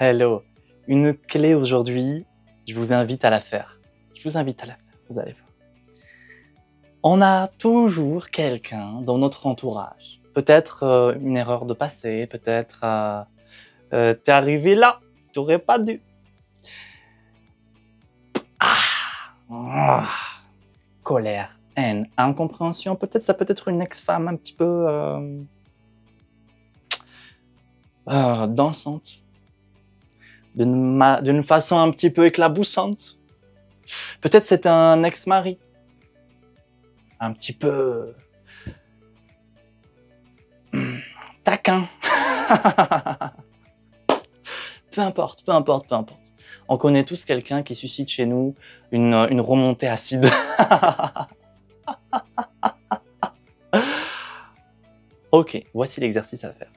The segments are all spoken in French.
Hello. Une clé aujourd'hui, je vous invite à la faire. Je vous invite à la faire, vous allez voir. On a toujours quelqu'un dans notre entourage. Peut-être une erreur de passé, peut-être t'es arrivé là, t'aurais pas dû. Ah, colère, haine, incompréhension. Peut-être ça peut être une ex-femme un petit peu dansante, d'une façon un petit peu éclaboussante. Peut-être c'est un ex-mari, un petit peu taquin. Peu importe, peu importe, peu importe. On connaît tous quelqu'un qui suscite chez nous une remontée acide. Ok, voici l'exercice à faire.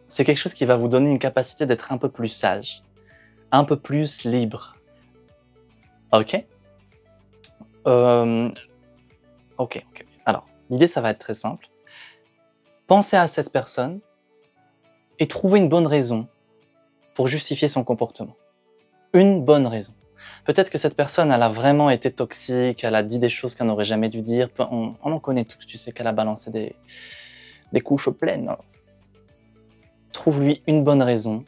C'est quelque chose qui va vous donner une capacité d'être un peu plus sage, un peu plus libre. Ok ok. Alors, l'idée, ça va être très simple. Pensez à cette personne et trouvez une bonne raison pour justifier son comportement. Une bonne raison. Peut-être que cette personne, elle a vraiment été toxique, elle a dit des choses qu'elle n'aurait jamais dû dire. On en connaît tous, tu sais qu'elle a balancé des couches pleines. Trouve-lui une bonne raison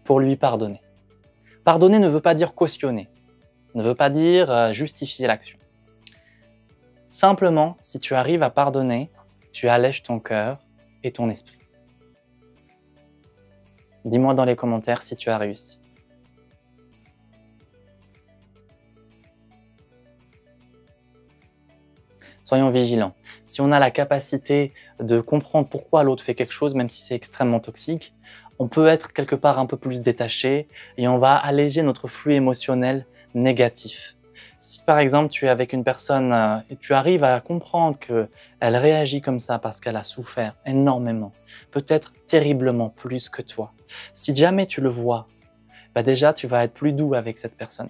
pour lui pardonner. Pardonner ne veut pas dire cautionner, ne veut pas dire justifier l'action. Simplement, si tu arrives à pardonner, tu allèges ton cœur et ton esprit. Dis-moi dans les commentaires si tu as réussi. Soyons vigilants. Si on a la capacité de comprendre pourquoi l'autre fait quelque chose, même si c'est extrêmement toxique, on peut être quelque part un peu plus détaché et on va alléger notre flux émotionnel négatif. Si par exemple tu es avec une personne et tu arrives à comprendre qu'elle réagit comme ça parce qu'elle a souffert énormément, peut-être terriblement plus que toi, si jamais tu le vois, bah déjà tu vas être plus doux avec cette personne.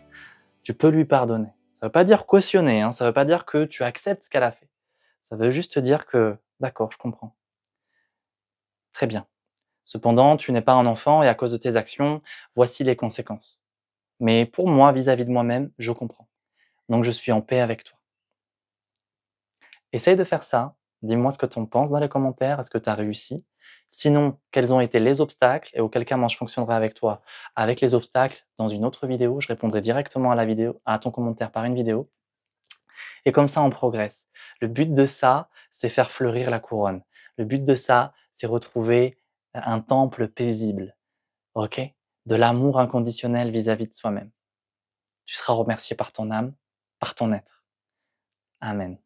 Tu peux lui pardonner. Ça ne veut pas dire cautionner, hein, ça ne veut pas dire que tu acceptes ce qu'elle a fait. Ça veut juste dire que, d'accord, je comprends. Très bien. Cependant, tu n'es pas un enfant et à cause de tes actions, voici les conséquences. Mais pour moi, vis-à-vis de moi-même, je comprends. Donc je suis en paix avec toi. Essaye de faire ça. Dis-moi ce que tu en penses dans les commentaires. Est-ce que tu as réussi? Sinon, quels ont été les obstacles et auquel cas moi je fonctionnerai avec toi avec les obstacles dans une autre vidéo. Je répondrai directement à la vidéo, à ton commentaire par une vidéo. Et comme ça, on progresse. Le but de ça, c'est faire fleurir la couronne. Le but de ça, c'est retrouver un temple paisible, ok? De l'amour inconditionnel vis-à-vis de soi-même. Tu seras remercié par ton âme, par ton être. Amen.